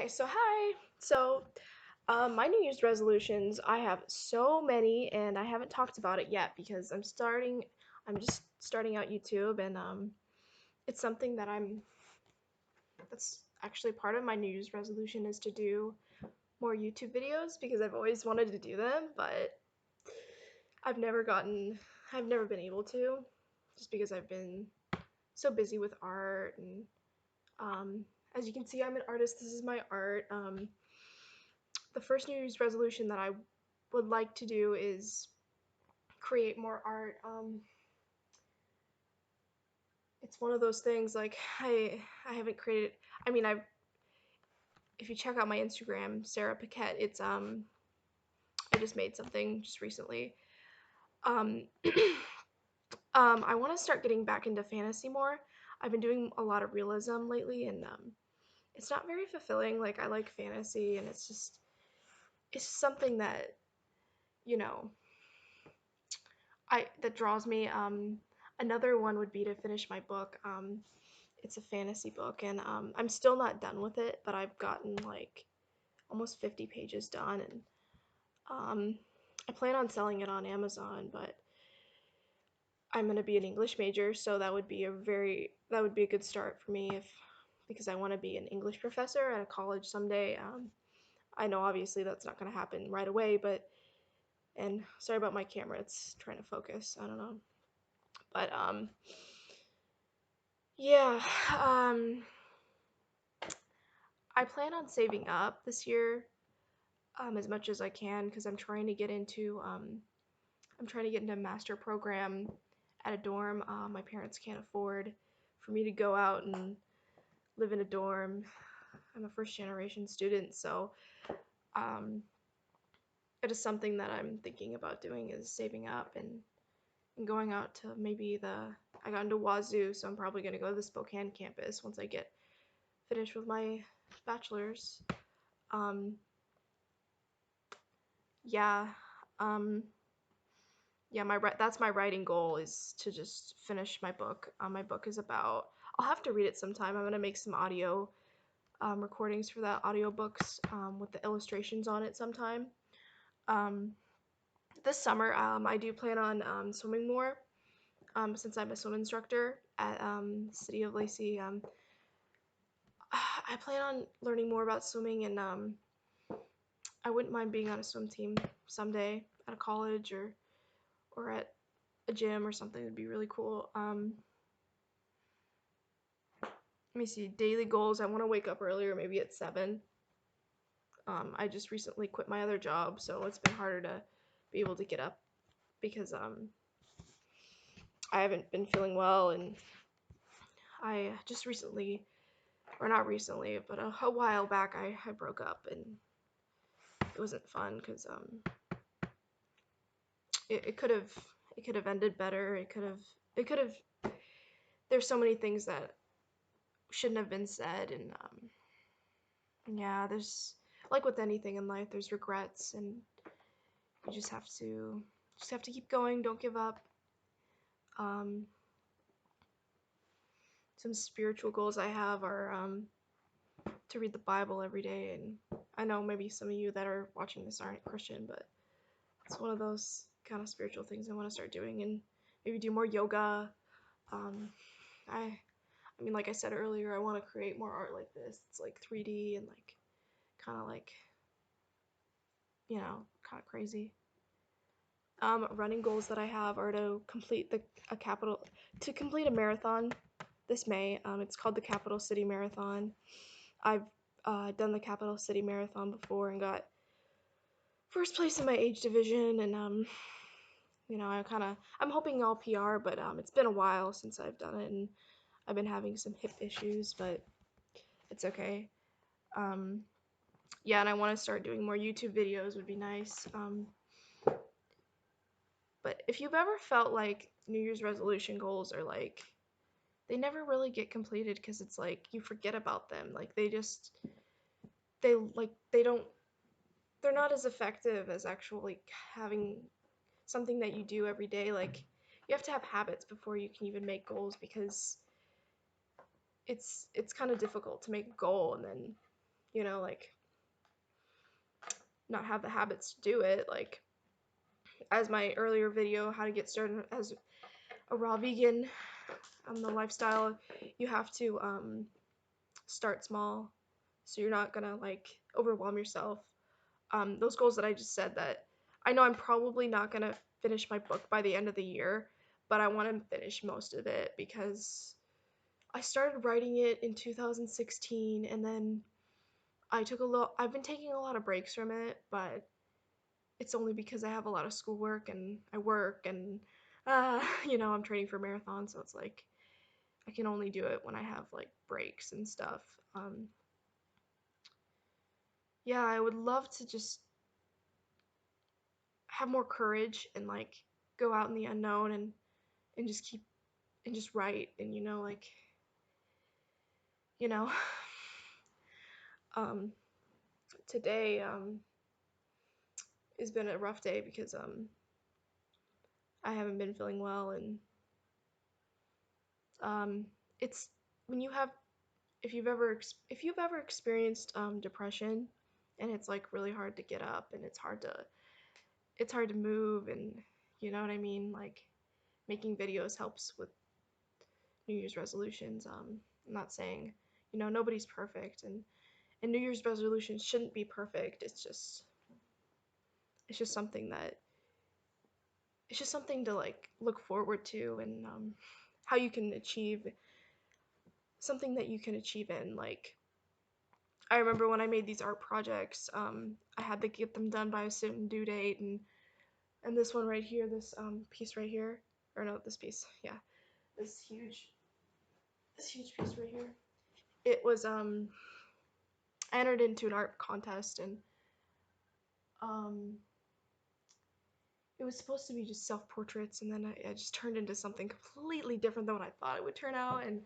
Okay, so hi. My New Year's resolutions, I have so many, and I haven't talked about it yet because I'm just starting out YouTube, and it's something that's actually part of my New Year's resolution is to do more YouTube videos because I've always wanted to do them, but I've never gotten, I've never been able to, just because I've been so busy with art, and um, as you can see, I'm an artist. This is my art. The first New Year's resolution that I would like to do is create more art. It's one of those things like I haven't created. I mean, I if you check out my Instagram, Sarah Paquette, it's I just made something just recently. Um, I want to start getting back into fantasy more. I've been doing a lot of realism lately, and it's not very fulfilling. Like I like fantasy, and it's something that you know I that draws me. Another one would be to finish my book. It's a fantasy book, and I'm still not done with it, but I've gotten like almost 50 pages done, and um, I plan on selling it on Amazon. But I'm gonna be an English major, so that would be a good start for me if because I want to be an English professor at a college someday. I know obviously that's not gonna happen right away, but and sorry about my camera, it's trying to focus. I don't know, but yeah, I plan on saving up this year as much as I can because I'm trying to get into a master program at a dorm. My parents can't afford for me to go out and live in a dorm. I'm a first generation student, so um, it is something that I'm thinking about doing is saving up and going out to maybe the I got into Wazoo, so I'm probably gonna go to the Spokane campus once I get finished with my bachelor's. Um, yeah. Um, yeah, that's my writing goal is to just finish my book. My book is about. I'll have to read it sometime. I'm gonna make some audio recordings for that audiobooks with the illustrations on it sometime. Um, this summer, I do plan on swimming more since I'm a swim instructor at City of Lacey. I plan on learning more about swimming, and I wouldn't mind being on a swim team someday at a college or at a gym or something. Would be really cool. Let me see, daily goals. I want to wake up earlier, maybe at 7. I just recently quit my other job, so it's been harder to be able to get up because I haven't been feeling well, and I just recently, or not recently, but a while back, I broke up, and it wasn't fun because it could have ended better. It could have. There's so many things that shouldn't have been said, and yeah, there's like with anything in life, there's regrets, and you just have to keep going. Don't give up. Um, some spiritual goals I have are to read the Bible every day, and I know maybe some of you that are watching this aren't Christian, but it's one of those kind of spiritual things I want to start doing, and maybe do more yoga. Um, I mean, like I said earlier, I want to create more art like this. It's like 3D and like kind of like kind of crazy. Running goals that I have are to complete to complete a marathon this May. It's called the Capital City Marathon. I've done the Capital City Marathon before and got first place in my age division, and I'm hoping I'll PR, but it's been a while since I've done it, and I've been having some hip issues, but it's okay. Um, yeah, and I want to start doing more YouTube videos. Would be nice. But if you've ever felt like New Year's resolution goals are like they never really get completed because it's like you forget about them. Like they don't they're not as effective as actually having something that you do every day. Like you have to have habits before you can even make goals because it's kind of difficult to make a goal and then you know, like not have the habits to do it. Like as my earlier video, how to get started as a raw vegan, the lifestyle, you have to start small, so you're not gonna like overwhelm yourself. Those goals that I just said, that I know I'm probably not gonna finish my book by the end of the year, but I want to finish most of it because I started writing it in 2016, and then I've been taking a lot of breaks from it, but it's only because I have a lot of schoolwork and I work and I'm training for marathon, so it's like I can only do it when I have like breaks and stuff. Um, yeah, I would love to just have more courage and like go out in the unknown and just keep and just write and like you know um today has been a rough day because I haven't been feeling well, and um it's when you have if you've ever experienced depression, and it's like really hard to get up and it's hard to move, and you know what I mean, like making videos helps with New Year's resolutions. I'm not saying, nobody's perfect, and New Year's resolutions shouldn't be perfect. It's just something that it's just something to like look forward to, and how you can achieve something that you can achieve in like I remember when I made these art projects, I had to get them done by a certain due date, and this one right here, this piece right here, or no, this piece, yeah, this huge piece right here. It was I entered into an art contest, and um it was supposed to be just self portraits, and then I just turned into something completely different than what I thought it would turn out, and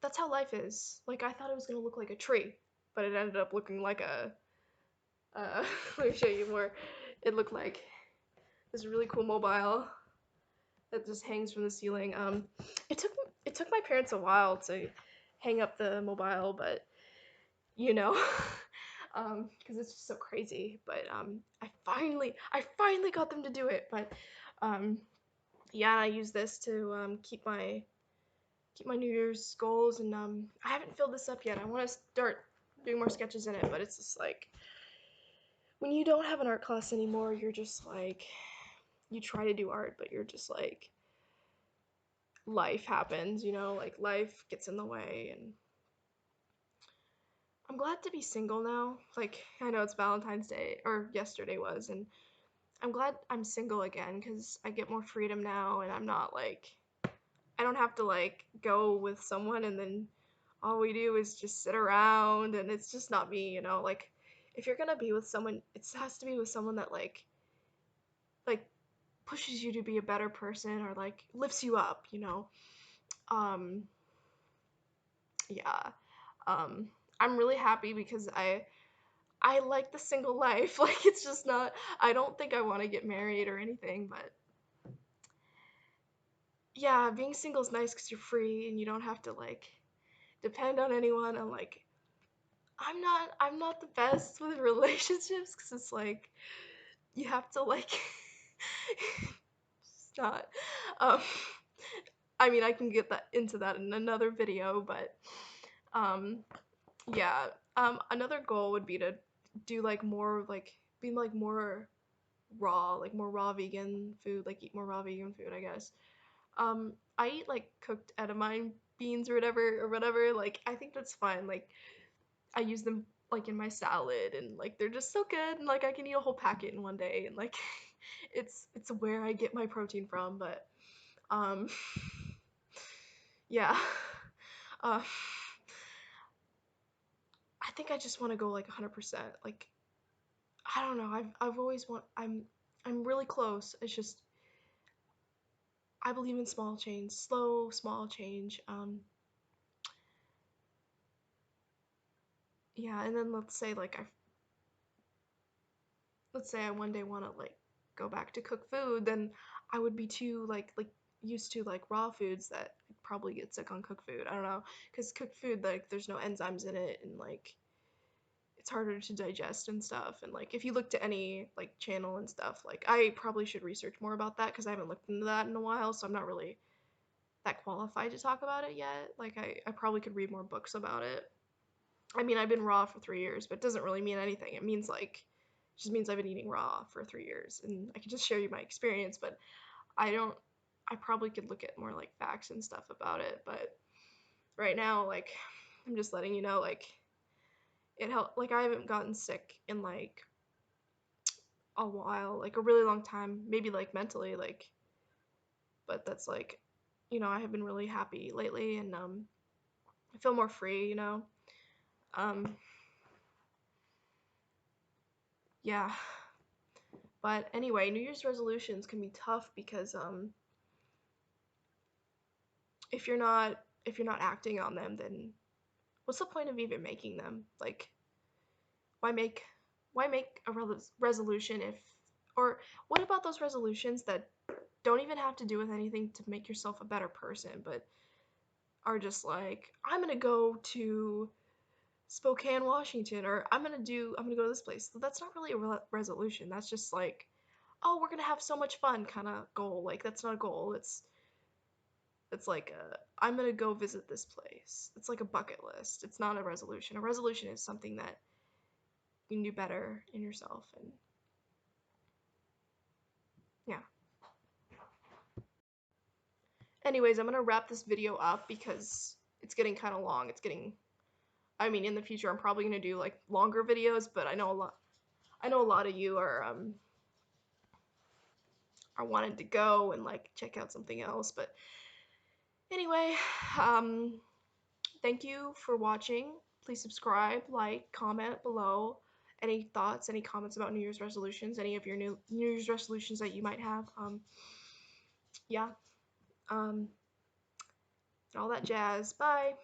that's how life is. Like I thought it was gonna look like a tree, but it ended up looking like a let me show you more. It looked like this really cool mobile that just hangs from the ceiling. It took my parents a while to hang up the mobile, but you know, because it's just so crazy. But I finally got them to do it. But um, yeah, I use this to keep my New Year's goals, and I haven't filled this up yet. I want to start doing more sketches in it, but it's just like when you don't have an art class anymore, you're just like you try to do art, but you're just like life happens, like life gets in the way, and I'm glad to be single now. Like I know it's Valentine's Day, or yesterday was, and I'm glad I'm single again because I get more freedom now, and I'm not like I don't have to like go with someone and then all we do is just sit around, and it's just not me, like if you're gonna be with someone, it has to be with someone that like pushes you to be a better person or like lifts you up, um yeah. um I'm really happy because I like the single life. Like it's just not I don't think I want to get married or anything, but yeah, being single is nice cuz you're free and you don't have to like depend on anyone. And like I'm not the best with relationships cuz it's like you have to like it's not um I mean, I can get that into that in another video, but um yeah. Another goal would be to do like more like be like more raw, like more raw vegan food, like eat more raw vegan food, I guess. I eat like cooked edamame beans or whatever. Like I think that's fine. Like I use them like in my salad, and like they're just so good, and like I can eat a whole packet in one day, and like it's where I get my protein from, but um yeah. Uh I think I just want to go like 100%. Like I don't know. I've always I'm really close. It's just I believe in small change, slow, small change. Yeah, and then let's say I one day want to like go back to cook food, then I would be too like used to like raw foods that I'd probably get sick on cooked food. I don't know, because cooked food like there's no enzymes in it, and like it's harder to digest and stuff. And like if you look to any like channel and stuff, like I probably should research more about that because I haven't looked into that in a while, so I'm not really that qualified to talk about it yet. Like I probably could read more books about it. I mean, I've been raw for 3 years, but it doesn't really mean anything. It means like it just means I've been eating raw for 3 years, and I can just share you my experience. But I don't. I probably could look at more like facts and stuff about it. But right now, like I'm just letting you know, like it helped. Like I haven't gotten sick in like a while, like a really long time, maybe like mentally, like. But that's like, I have been really happy lately, and I feel more free. Um, yeah. But anyway, New Year's resolutions can be tough because if you're not acting on them, then what's the point of even making them? Like, why make why make a resolution if, or what about those resolutions that don't even have to do with anything to make yourself a better person, but are just like, I'm gonna go to Spokane, Washington, or I'm gonna go to this place. So that's not really a resolution. That's just like, oh, we're gonna have so much fun kind of goal. Like that's not a goal. It's like I'm gonna go visit this place. It's like a bucket list. It's not a resolution. A resolution is something that you can do better in yourself. And yeah. Anyways, I'm gonna wrap this video up because it's getting kind of long. I mean, in the future, I'm probably gonna do like longer videos, but I know a lot. I know a lot of you are wanting to go and like check out something else. But anyway, um, thank you for watching. Please subscribe, like, comment below any thoughts, any comments about New Year's resolutions, any of your New Year's resolutions that you might have. Yeah, and all that jazz. Bye.